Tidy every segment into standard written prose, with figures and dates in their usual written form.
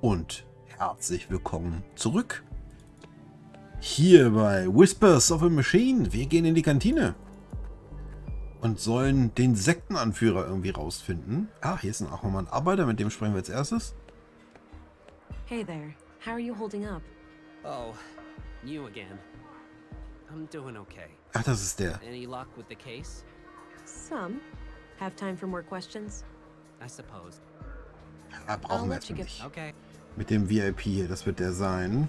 und herzlich willkommen zurück. Hier bei Whispers of a Machine. Wir gehen in die Kantine und sollen den Sektenanführer irgendwie rausfinden. Ah, hier ist auch nochmal ein Arbeiter, mit dem sprechen wir als erstes. Hey there, how are you holding up? Oh, you again. I'm doing okay. Ach, das ist der. Any luck with the case? Some. Have time for more questions? I suppose. Ja, brauchen wir erstmal nicht. Okay. Mit dem VIP hier, das wird der sein.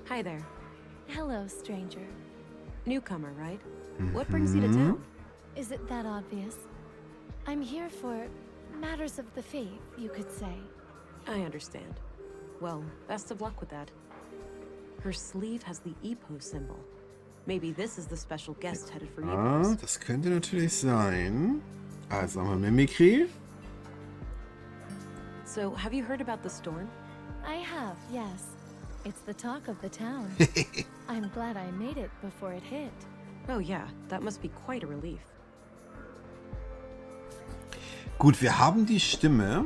Hi there. Hello, stranger. Newcomer, right? What brings you to town? Is it that obvious? I'm here for matters of the faith, you could say. I understand. Well, best of luck with that. Her sleeve has the EPO symbol. Maybe this is the special guest headed for Ah, EPOs. das könnte natürlich sein. Also haben wir Mimikry. So, have you heard about the storm? I have, yes. It's the talk of the town. I'm glad I made it before it hit. Oh yeah, that must be quite a relief. Gut, wir haben die Stimme.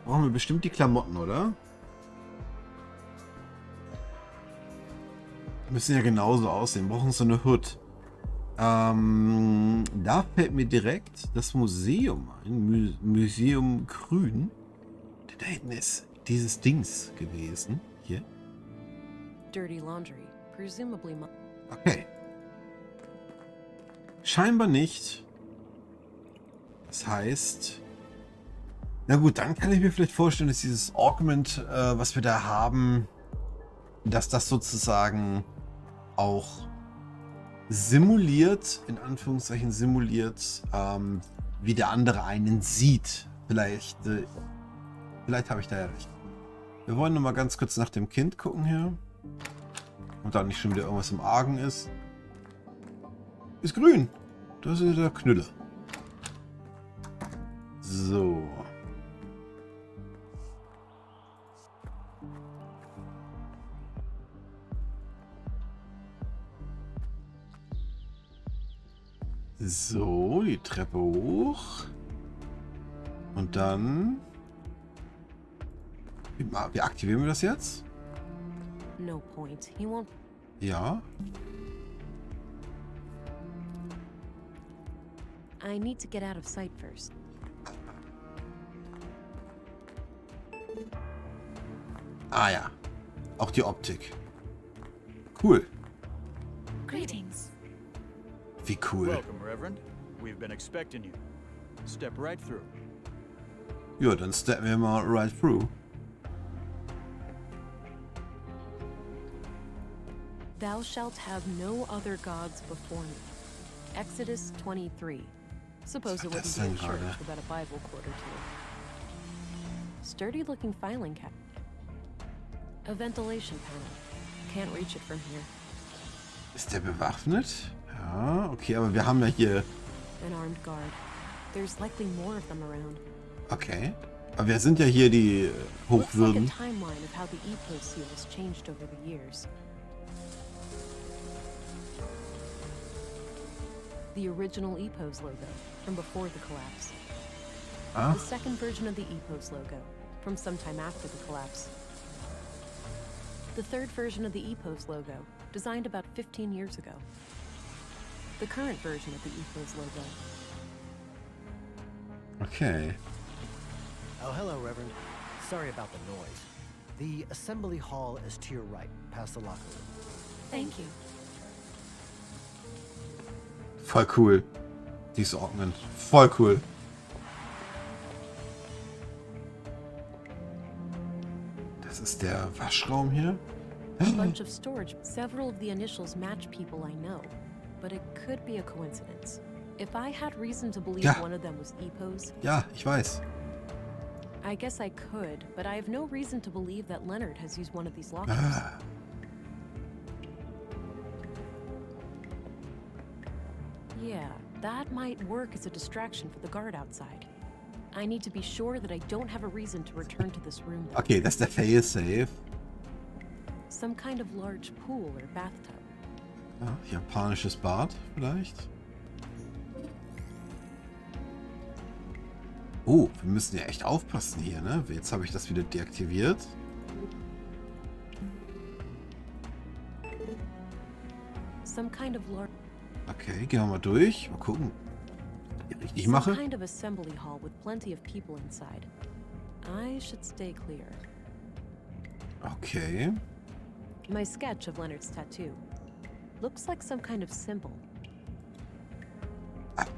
Brauchen wir bestimmt die Klamotten, oder? Müssen ja genauso aussehen. Brauchen so eine Hood. Da fällt mir direkt das Museum ein. Museum Grün. Denn da hinten ist dieses Dings gewesen. Hier. Dirty laundry, presumably. Okay. Scheinbar nicht. Das heißt... Na gut, dann kann ich mir vielleicht vorstellen, dass dieses Augment, was wir da haben, dass das sozusagen auch simuliert, in Anführungszeichen simuliert, wie der andere einen sieht. Vielleicht habe ich da ja recht. Wir wollen noch mal ganz kurz nach dem Kind gucken hier. Und da nicht schon wieder irgendwas im Argen ist. Ist grün. Das ist der Knüller. So. So, die Treppe hoch. Und dann... Wie aktivieren wir das jetzt? No point. He won't. Ja. I need to get out of sight first. Ah ja. Auch die Optik. Cool. Greetings. Wie cool. Welcome, Reverend. We've been expecting you. Step right through. Ja, dann steppen wir mal right through. Thou shalt have no other gods before me. Exodus 23. Suppose it wouldn't be a church without a Bible quote or two. Sturdy-looking filing cabinet. A ventilation panel. Can't reach it from here. Ist der bewaffnet? Ja, okay, aber wir haben ja hier... An armed guard. There's likely more of them around. Okay. Aber wir sind ja hier die Hochwürden. Looks like a timeline of how the EPO seal has changed over the years. The original EPO's logo from before the collapse. Ah. The second version of the EPO's logo from sometime after the collapse. The third version of the EPO's logo, designed about 15 years ago. The current version of the EPO's logo. Okay. Oh, hello, Reverend. Sorry about the noise. The assembly hall is to your right, past the locker room. Thank you. Voll cool. Dieses Augment. Voll cool. Das ist der Waschraum hier. A bunch of storage. Several of the initials match people I know, but it could be a coincidence. If I had reason to believe Ja. one of them was EPO's, Ja, ich weiß. I guess I could, but I have no reason to believe that Leonard has used one of these lockers. Ah. Yeah, that might work as a distraction for the guard outside. I need to be sure that I don't have a reason to return to this room though. Okay, das ist der Fail-Safe. Some kind of large pool or bathtub. Ja, japanisches Bad vielleicht. Oh, wir müssen ja echt aufpassen hier, ne? Jetzt habe ich das wieder deaktiviert. Some kind of Okay, gehen wir mal durch. Mal gucken, was ich richtig mache. Some kind of assembly hall with plenty of people inside. I should stay clear. Okay. My sketch of Leonard's tattoo looks like some kind of symbol.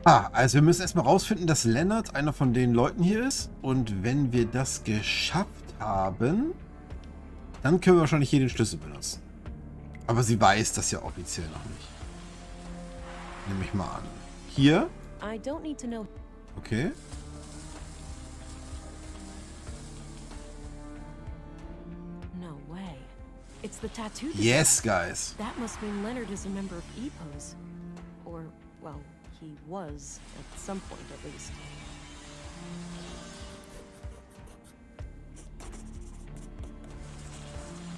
Also wir müssen erstmal rausfinden, dass Leonard einer von den Leuten hier ist. Und wenn wir das geschafft haben, dann können wir wahrscheinlich hier den Schlüssel benutzen. Aber sie weiß das ja offiziell noch nicht. Nehme ich mal an. Hier. I don't need to know. Okay. No way. It's the tattoo. Yes, guys. That must mean Leonard is a member of EPOS. Or, well, he was at some point at least.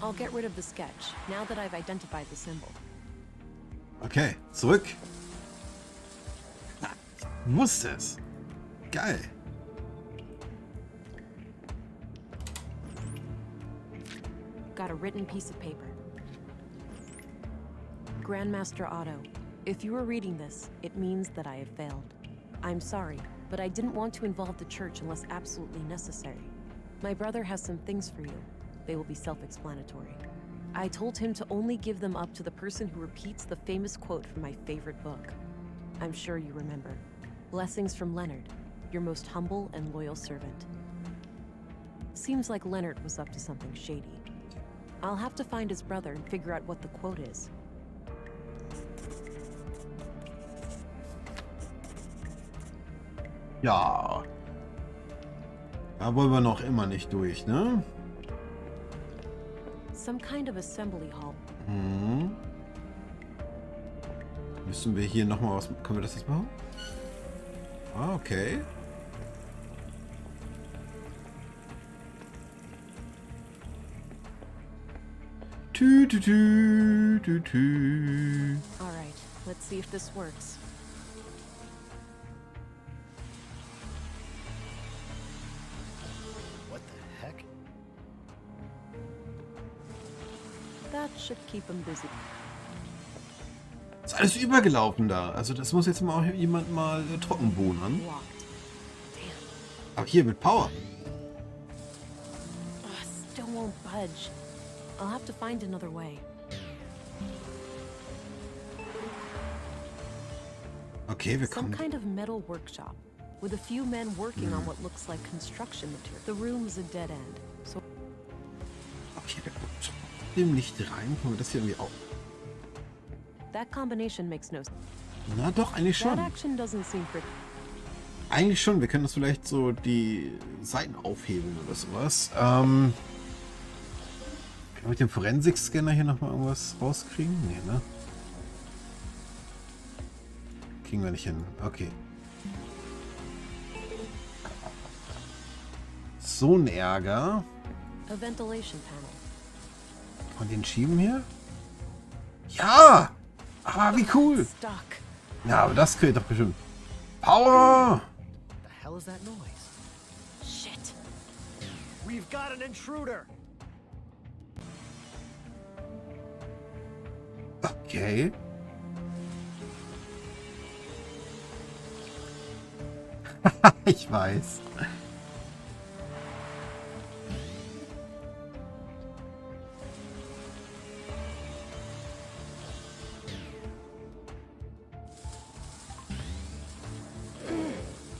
I'll get rid of the sketch now that I've identified the symbol. Okay, zurück. Ich wusste es. Geil. Got a written piece of paper. Grandmaster Otto, if you are reading this, it means that I have failed. I'm sorry, but I didn't want to involve the church unless absolutely necessary. My brother has some things for you. They will be self-explanatory. I told him to only give them up to the person who repeats the famous quote from my favorite book. I'm sure you remember. Blessings from Leonard, your most humble and loyal servant. Seems like Leonard was up to something shady. I'll have to find his brother and figure out what the quote is. Ja. Da wollen wir noch immer nicht durch, ne? Some kind of assembly hall. Hm. Müssen wir hier nochmal was... Können wir das jetzt machen? Ah, okay. Tü, tü, tü, tü, tü. All right, let's see if this works. What the heck? That should keep him busy. Ist alles übergelaufen da. Also das muss jetzt mal auch jemand mal trockenbohnern. Locked. Damn. Aber hier mit Power. Ugh, still won't budge. I'll have to find another way. Okay, wir Some kommen... kind of metal workshop with a few men working on what looks like construction material. The room's a dead end, so Okay, wir kommen trotzdem nicht rein. Können wir das hier irgendwie auch... that combination makes no sense. Na doch, eigentlich That schon. action doesn't seem pretty. Eigentlich schon. Wir können das vielleicht so die Seiten aufhebeln oder sowas. Können wir mit dem Forensik-Scanner hier nochmal irgendwas rauskriegen? Nee, ne? Kriegen wir nicht hin. Okay. So ein Ärger. A ventilation panel. Kann man den schieben hier? Ja! Ah, wie cool! Stuck. Ja, aber das kriegt doch bestimmt. Power! The hell is that noise? Shit. We've got an intruder! Okay. Ich weiß.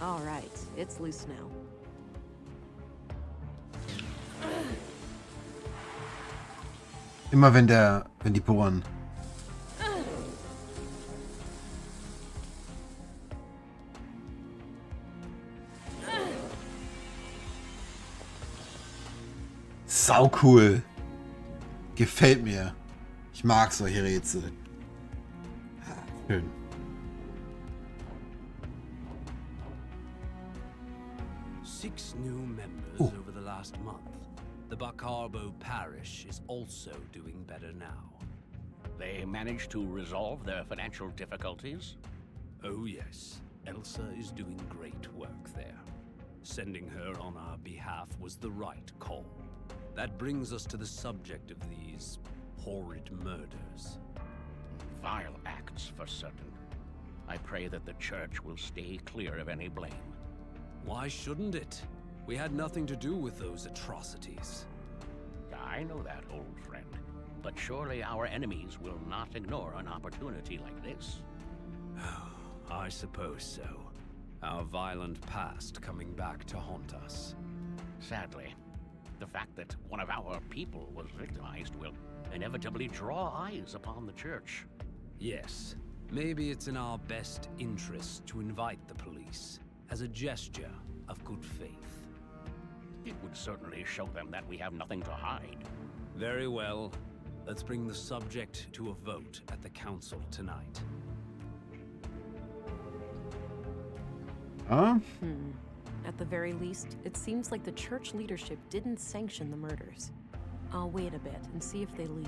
All right, it's loose now. Immer wenn die bohren. Sau cool. Gefällt mir. Ich mag solche Rätsel. Schön. Six new members Ooh. over the last month. The Bacarbo parish is also doing better now. They managed to resolve their financial difficulties? Oh yes, Elsa is doing great work there. Sending her on our behalf was the right call. That brings us to the subject of these horrid murders. Vile acts, for certain. I pray that the church will stay clear of any blame. Why shouldn't it? We had nothing to do with those atrocities. I know that, old friend. But surely our enemies will not ignore an opportunity like this. I suppose so. Our violent past coming back to haunt us. Sadly, the fact that one of our people was victimized will inevitably draw eyes upon the church. Yes, maybe it's in our best interest to invite the police as a gesture of good faith. It would certainly show them that we have nothing to hide. Very well. Let's bring the subject to a vote at the council tonight. Huh? At the very least, it seems like the church leadership didn't sanction the murders. I'll wait a bit and see if they leave.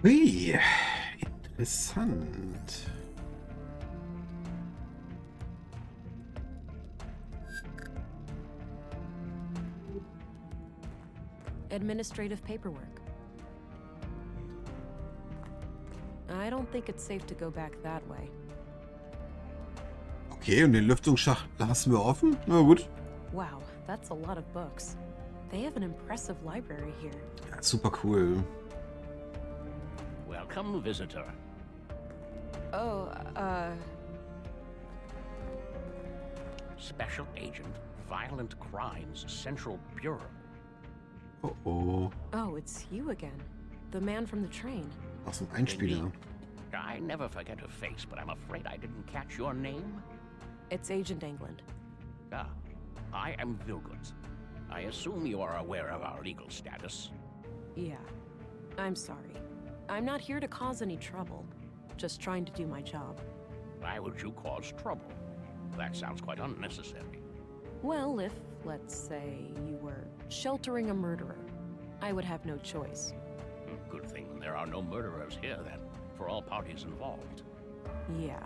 Hui, interessant. Administrative paperwork. I don't think it's safe to go back that way. Okay, und den Lüftungsschacht lassen wir offen? Na gut. Wow, that's a lot of books. They have an impressive library here. Ja, super cool. Welcome, visitor. Oh, Special Agent, Violent Crimes Central Bureau. Oh oh. Oh, it's you again. The man from the train. Aus dem Einspieler. I never forget a face, but I'm afraid I didn't catch your name. It's Agent England. Ah, I am Vilgood. I assume you are aware of our legal status. Yeah. I'm sorry. I'm not here to cause any trouble. Just trying to do my job. Why would you cause trouble? That sounds quite unnecessary. Well, if, let's say, you were sheltering a murderer, I would have no choice. Good thing there are no murderers here, then, for all parties involved. Yeah.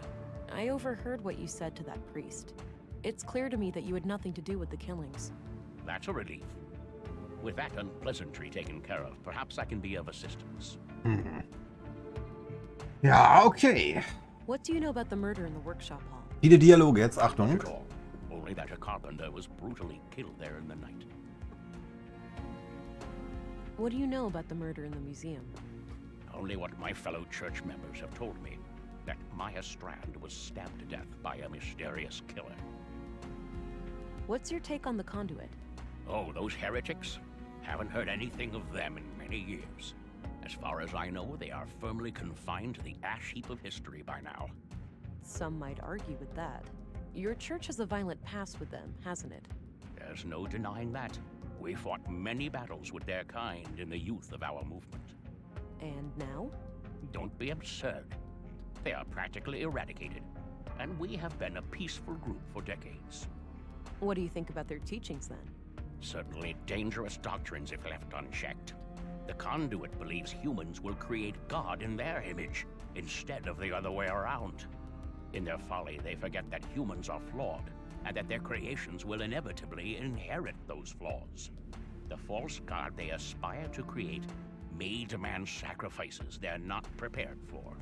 I overheard what you said to that priest. It's clear to me that you had nothing to do with the killings. That's a relief. With that unpleasantry taken care of, perhaps I can be of assistance. Ja, okay. What do you know about the murder in the workshop hall? Viele Dialoge jetzt, Achtung. At all. Only that a carpenter was brutally killed there in the night. What do you know about the murder in the museum? Only what my fellow church members have told me. That Maya Strand was stabbed to death by a mysterious killer. What's your take on the conduit? Oh, those heretics? Haven't heard anything of them in many years. As far as I know, they are firmly confined to the ash heap of history by now. Some might argue with that. Your church has a violent past with them, hasn't it? There's no denying that. We fought many battles with their kind in the youth of our movement. And now? Don't be absurd. They are practically eradicated, and we have been a peaceful group for decades. What do you think about their teachings then? Certainly dangerous doctrines if left unchecked. The conduit believes humans will create God in their image, instead of the other way around. In their folly, they forget that humans are flawed, and that their creations will inevitably inherit those flaws. The false God they aspire to create may demand sacrifices they're not prepared for.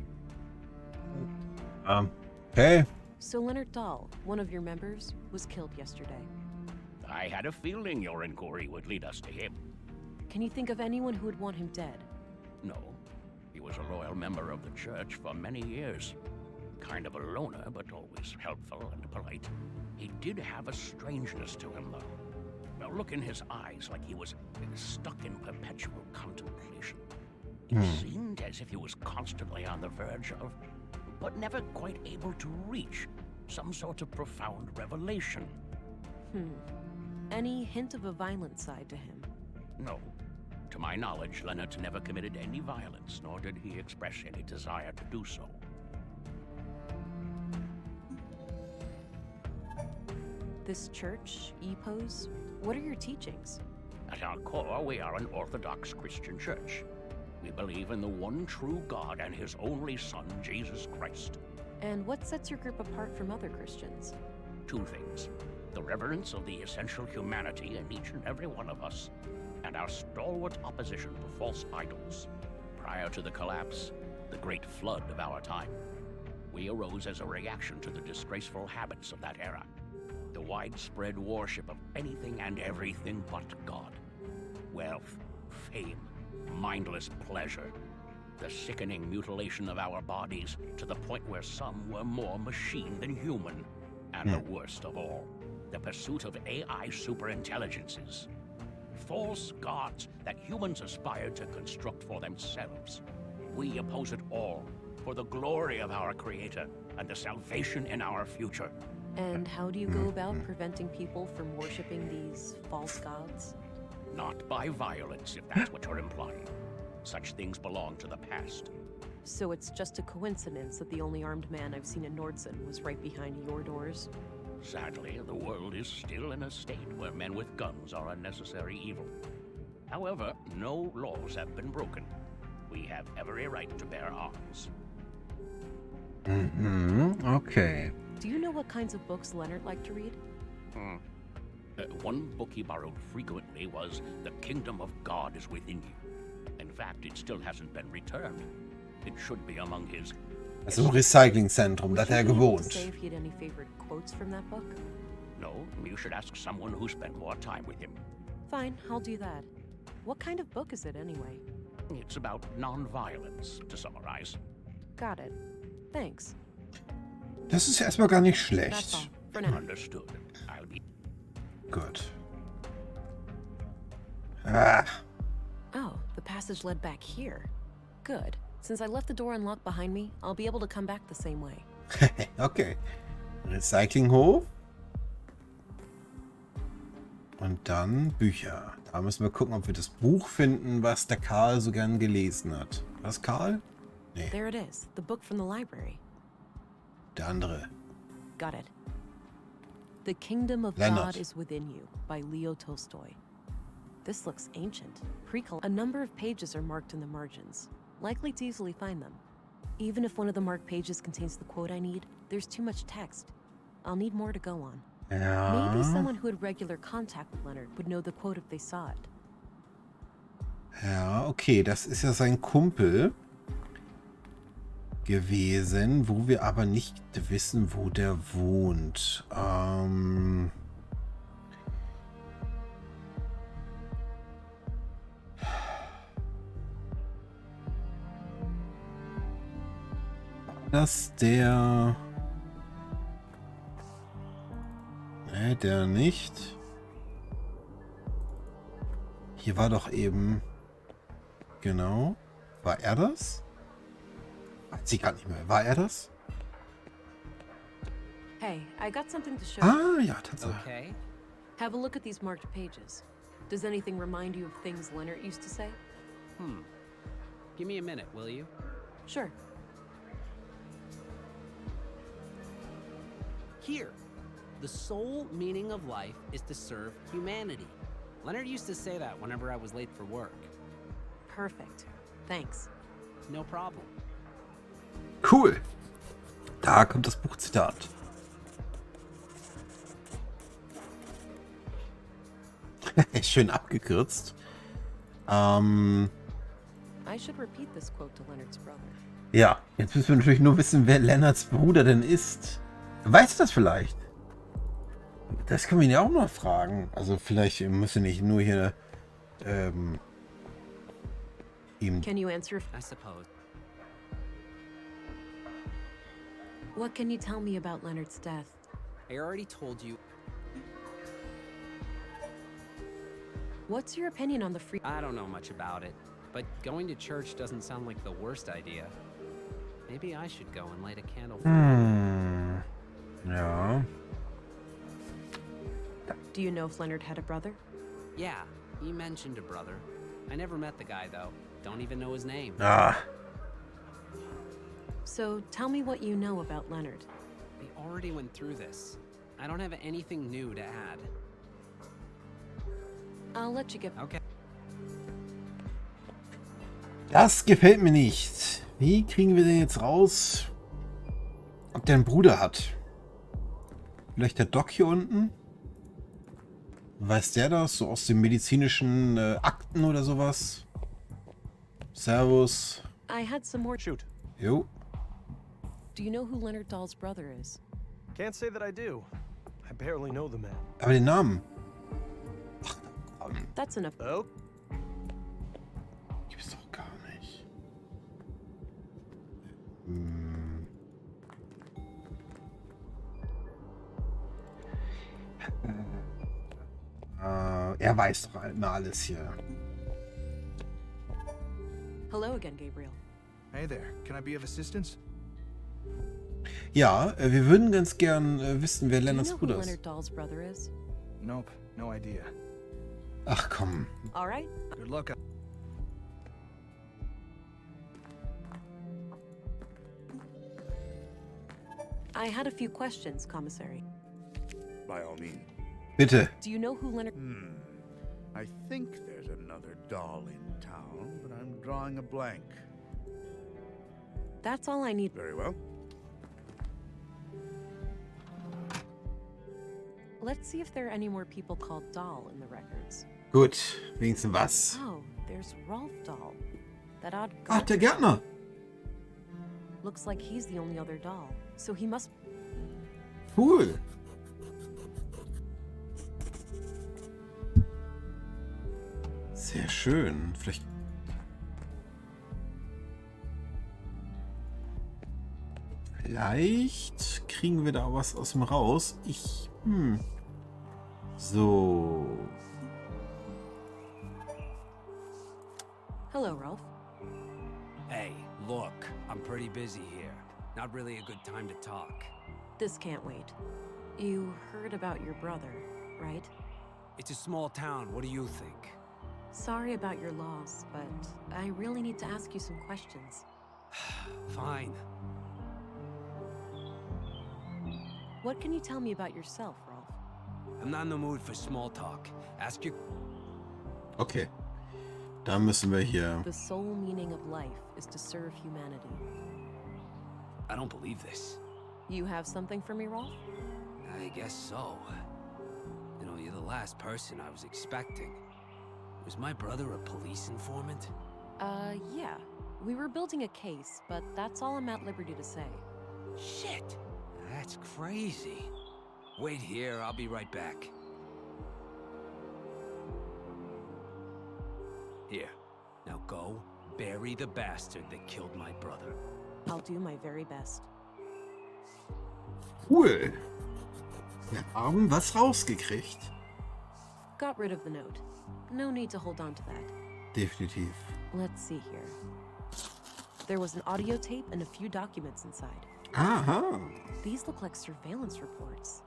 Okay. So Leonard Dahl, one of your members, was killed yesterday. I had a feeling your inquiry would lead us to him. Can you think of anyone who would want him dead? No, he was a loyal member of the church for many years. Kind of a loner, but always helpful and polite. He did have a strangeness to him, though. A look in his eyes like he was stuck in perpetual contemplation. It seemed as if he was constantly on the verge of, but never quite able to reach, some sort of profound revelation. Any hint of a violent side to him? No. To my knowledge, Leonard never committed any violence, nor did he express any desire to do so. This church, what are your teachings? At our core, we are an Orthodox Christian church. We believe in the one true God and his only Son, Jesus Christ. And what sets your group apart from other Christians? Two things: the reverence of the essential humanity in each and every one of us, and our stalwart opposition to false idols. Prior to the collapse, the great flood of our time, we arose as a reaction to the disgraceful habits of that era. The widespread worship of anything and everything but God. Wealth, fame, mindless pleasure. The sickening mutilation of our bodies to the point where some were more machine than human. And the worst of all, the pursuit of AI superintelligences. False gods that humans aspired to construct for themselves. We oppose it all for the glory of our Creator and the salvation in our future. And how do you go about preventing people from worshipping these false gods? Not by violence, if that's what you're implying. Such things belong to the past. So it's just a coincidence that the only armed man I've seen in Nordson was right behind your doors? Sadly, the world is still in a state where men with guns are a necessary evil. However, no laws have been broken. We have every right to bear arms. Okay. Do you know what kinds of books Leonard liked to read? One book he borrowed frequently was The Kingdom of God is Within You. In fact, it still hasn't been returned. It should be among his... Das ist ein Recyclingzentrum, da hat er Would you be able to gewohnt. say if he had any favorite quotes from that book? No, you should ask someone who spent more time with him. Fine, I'll do that. What kind of book is it anyway? It's about non-violence, to summarize. Got it. Thanks. Das ist erstmal gar nicht That's all. schlecht. For now. Understood. I'll be... Gut. Ah. Oh, the passage led back here. Good. Since I left the door unlocked behind me, I'll be able to come back the same way. Okay. Recyclinghof. Und dann Bücher. Da müssen wir gucken, ob wir das Buch finden, was der Karl so gern gelesen hat. Was, Karl? Nee, There it is, the book from the library. der andere. Got it. The Kingdom of Leonard. God is Within You by Leo Tolstoy. This looks ancient. A number of pages are marked in the margins. Likely to easily find them. Even if one of the marked pages contains the quote I need, there's too much text. I'll need more to go on. Ja. Maybe someone who had regular contact with Leonard would know the quote if they saw it. Ja, okay, das ist ja sein Kumpel gewesen, wo wir aber nicht wissen, wo der wohnt. Das der... Ne, der nicht. Hier war doch eben... Genau. War er das? Weiß ich gar nicht mehr. War er das? Hey, I got something to show you. Ah, ja, Tatsache. Okay. Have a look at these marked pages. Does anything remind you of things Leonard used to say? Give me a minute, will you? Sure. Here. The sole meaning of life is to serve humanity. Leonard used to say that whenever I was late for work. Perfect. Thanks. No problem. Cool. Da kommt das Buchzitat. Schön abgekürzt. I should repeat this quote to Leonard's brother. Ja, jetzt müssen wir natürlich nur wissen, wer Leonards Bruder denn ist. Weißt du das vielleicht? Das können wir ihn ja auch mal fragen. Also vielleicht müssen wir nicht nur hier ihm... Can you answer? I suppose. What can you tell me about Leonard's death? I already told you. What's your opinion on the free? I don't know much about it, but going to church doesn't sound like the worst idea. Maybe I should go and light a candle for Ja. Do you know if Leonard had a brother? Yeah, he mentioned a brother. I never met the guy, though. Don't even know his name. Ah. So tell me what you know about Leonard. We already went through this. I don't have anything new to add. I'll let you get. Okay. Das gefällt mir nicht. Wie kriegen wir denn jetzt raus, ob der einen Bruder hat? Vielleicht der Doc hier unten? Weiß der das? So aus den medizinischen Akten oder sowas? Servus. I had some more. Shoot. Jo. Do you know who Leonard Dahl's brother is? Can't say that I do. I barely know the man. Aber den Namen. That's enough. Oh, Gibt's doch gar nicht. Er weiß doch immer alles hier. Hello again, Gabriel. Hey there, can I be of assistance? Ja, wir würden ganz gern wissen, wer Do you Lennarts know who Bruder ist. Leonard Dahl's brother is? Nope, no idea. Ach komm. All right. Good luck. I had a few questions, Commissary. By all means. Bitte. Do you know who Leonard... I think there's another doll in town, but I'm drawing a blank. That's all I need. Very well. Let's see if there are any more people called Dahl in the records. Gut, wenigstens was. Oh, there's Rolf Dahl. That odd Ach, guy. der Gärtner. Looks like he's the only other doll. So he must... Cool. Sehr schön. Vielleicht kriegen wir da was aus dem raus. So. Hello, Rolf. Hey, look, I'm pretty busy here. Not really a good time to talk. This can't wait. You heard about your brother, right? It's a small town, what do you think? Sorry about your loss, but I really need to ask you some questions. Fine. What can you tell me about yourself, Rolf? I'm not in the mood for small talk. Ask your... Okay. Da müssen wir hier. The sole meaning of life is to serve humanity. I don't believe this. You have something for me, Rolf? I guess so. You know, you're the last person I was expecting. Was my brother a police informant? Yeah. We were building a case, but that's all I'm at liberty to say. Shit! That's crazy. Wait here, I'll be right back. Here. Now go, bury the bastard that killed my brother. I'll do my very best. Cool. Wir haben was rausgekriegt. Got rid of the note. No need to hold on to that. Definitiv. Let's see here. There was an audio tape and a few documents inside. Aha. These look like surveillance reports.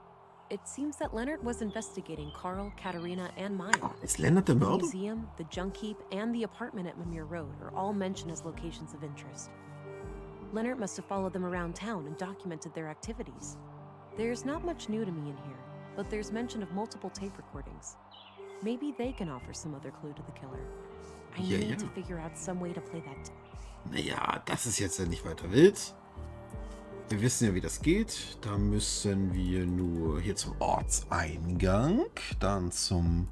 It seems that Leonard was investigating Carl, Katerina, and Maya. Ist Lennart der The Mörder? museum, the junk heap, and the apartment at Mimir Road are all mentioned as locations of interest. Leonard must have followed them around town and documented their activities. There's not much new to me in here, but there's mention of multiple tape recordings. Maybe they can offer some other clue to the killer. I Ja, need ja. to figure out some way to play that. Naja, das ist jetzt ja nicht weiter wild. Wir wissen ja, wie das geht. Da müssen wir nur hier zum Ortseingang, dann zum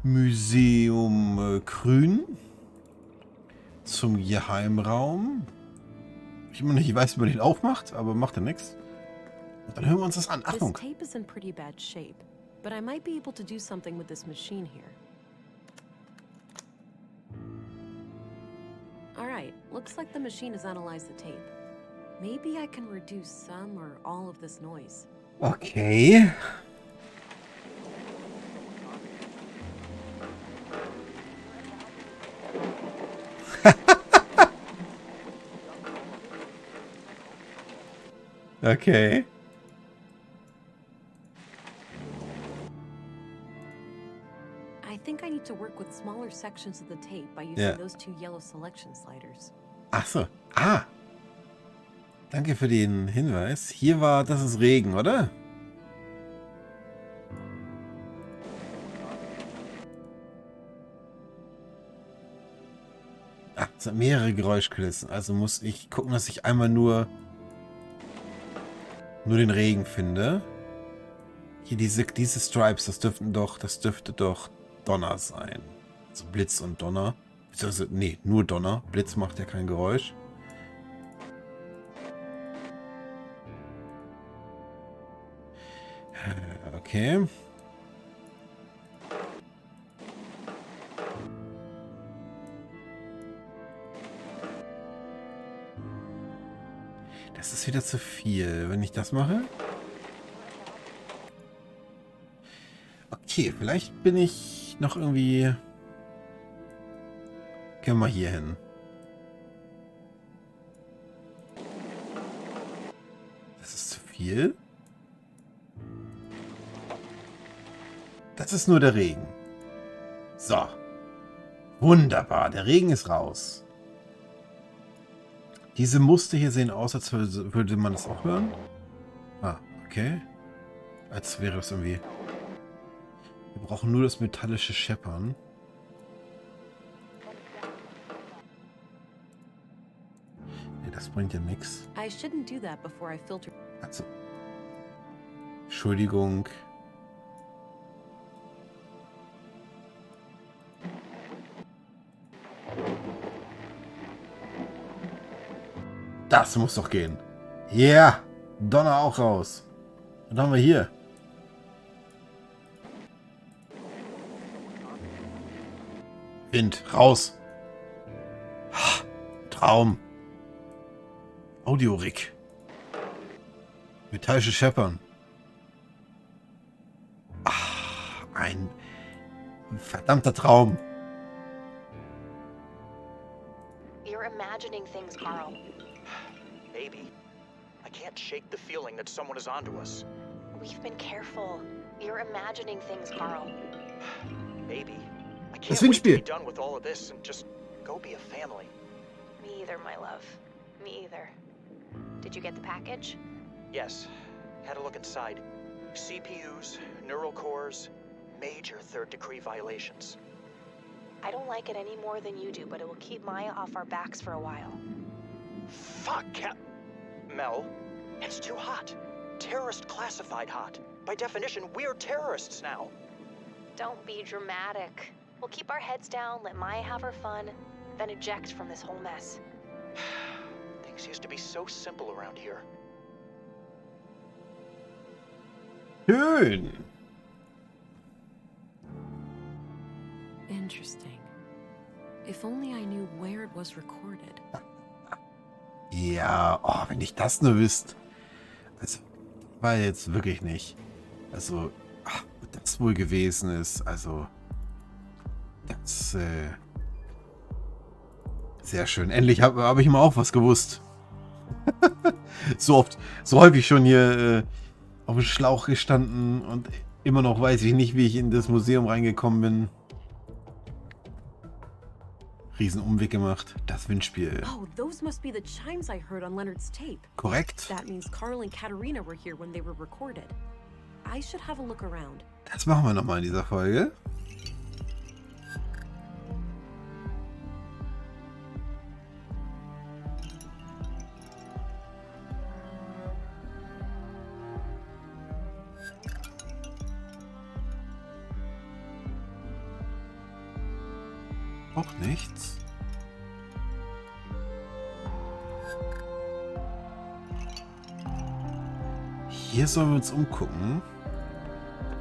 Museum Grün, zum Geheimraum. Ich immer nicht weiß, wie man den aufmacht, aber macht ja nichts. Und dann hören wir uns das an. This Achtung! tape is in pretty bad shape, but I might be able to do something with this machine here. Alright, looks like the machine has analyzed the tape. Maybe I can reduce some or all of this noise. Okay. Okay. I think I need to work with smaller sections of the tape by using Yeah. those two yellow selection sliders. Ach so. Ah. Danke für den Hinweis. Hier war, das ist Regen, oder? Ah, Es sind mehrere Geräuschkulissen. Also muss ich gucken, dass ich einmal nur den Regen finde. Hier diese Stripes, das dürfte doch Donner sein. Also Blitz und Donner. Also, nee, nur Donner. Blitz macht ja kein Geräusch. Okay. Das ist wieder zu viel, wenn ich das mache. Okay, vielleicht bin ich noch irgendwie... Gehen wir mal hier hin. Das ist zu viel. Das ist nur der Regen. So. Wunderbar, der Regen ist raus. Diese Muster hier sehen aus, als würde man das auch hören. Ah, okay. Als wäre es irgendwie... Wir brauchen nur das metallische Scheppern. Nee, das bringt ja nichts. Also. Entschuldigung. Das muss doch gehen. Ja, yeah. Donner auch raus. Was haben wir hier? Wind, raus. Traum. Audiorik. Metallische Scheppern. Ein verdammter Traum. You're imagining things, Carl. Maybe. I can't shake the feeling that someone is onto us. We've been careful. You're imagining things, Carl. Maybe. I Das can't wait to Windspiel. be done with all of this and just go be a family. Me either, my love. Me either. Did you get the package? Yes. Had a look inside. CPUs, neural cores, major third-degree violations. I don't like it any more than you do, but it will keep Maya off our backs for a while. Fuck, Mel, it's too hot. Terrorist classified hot. By definition, we're terrorists now. Don't be dramatic. We'll keep our heads down, let Maya have her fun, then eject from this whole mess. Things used to be so simple around here. Schön. Interesting. If only I knew where it was recorded. Ja, oh, wenn ich das nur wüsste. Also, war jetzt wirklich nicht. Also, wo das wohl gewesen ist. Also, das, sehr schön. Endlich hab ich mal auch was gewusst. So häufig schon hier auf dem Schlauch gestanden und immer noch weiß ich nicht, wie ich in das Museum reingekommen bin. Riesenumweg gemacht. Das Windspiel. Oh, those must be the chimes I heard on Leonard's tape. Korrekt. That means Carl and Katerina were here when they were recorded. I should have a look around. Das machen wir nochmal in dieser Folge. Auch nichts. Hier sollen wir uns umgucken.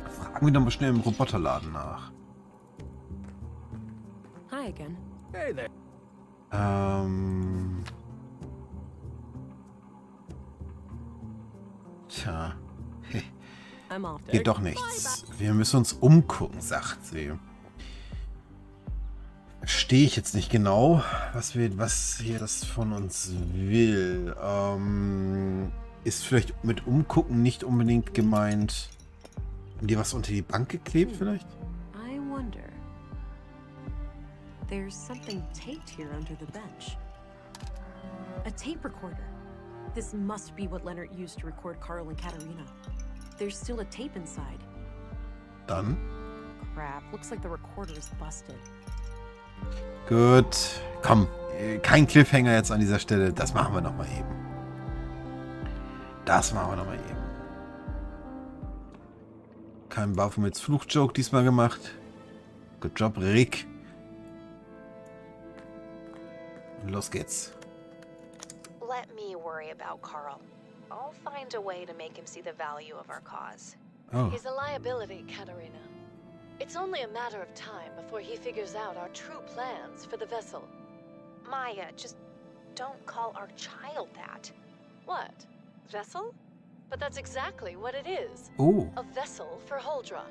Fragen wir doch mal schnell im Roboterladen nach. Hi again. Hey there. Tja. I'm off. Geht doch nichts. Wir müssen uns umgucken, sagt sie. Verstehe ich jetzt nicht genau, was hier das von uns will. Ist vielleicht mit umgucken nicht unbedingt gemeint, haben die was unter die Bank geklebt vielleicht? I wonder. There's something taped here under the bench. A tape recorder. This must be what Leonard used to record Carl and Katerina. There's still a tape inside. Dann. Crap, looks like the recorder is busted. Gut. Komm, kein Cliffhanger jetzt an dieser Stelle. Das machen wir nochmal eben. Kein Baphomets Fluchjoke diesmal gemacht. Good job, Rick. Und los geht's. Let me worry about Carl. I'll find a way to make him see the value of our cause. Oh. He's a liability, Katerina. It's only a matter of time before he figures out our true plans for the vessel. Maya, just don't call our child that. What? Vessel? But that's exactly what it is. Ooh. A vessel for Huldra.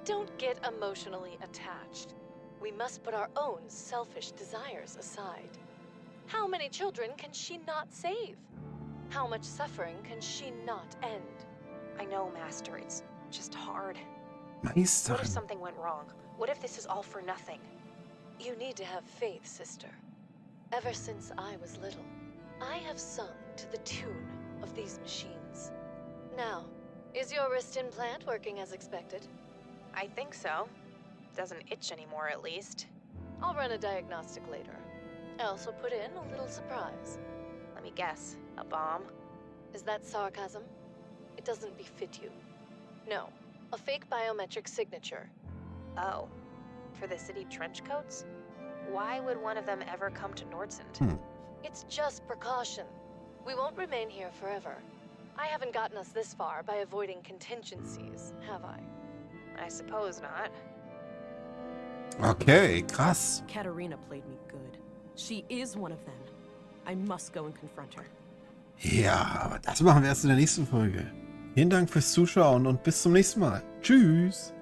Don't get emotionally attached. We must put our own selfish desires aside. How many children can she not save? How much suffering can she not end? I know, Master. It's just hard. Meister. What if something went wrong? What if this is all for nothing? You need to have faith, sister. Ever since I was little, I have sung to the tune of these machines. Now, is your wrist implant working as expected? I think so. Doesn't itch anymore, at least. I'll run a diagnostic later. I also put in a little surprise. Let me guess. A bomb? Is that sarcasm? It doesn't befit you. No, a fake biometric signature. Oh. For the city trench coats? Why would one of them ever come to Nordsund? It's just precaution. We won't remain here forever. I haven't gotten us this far by avoiding contingencies, have I? I suppose not. Okay, krass. Katerina played me good. She is one of them. I must go and confront her. Ja, aber das machen wir erst in der nächsten Folge. Vielen Dank fürs Zuschauen und bis zum nächsten Mal. Tschüss.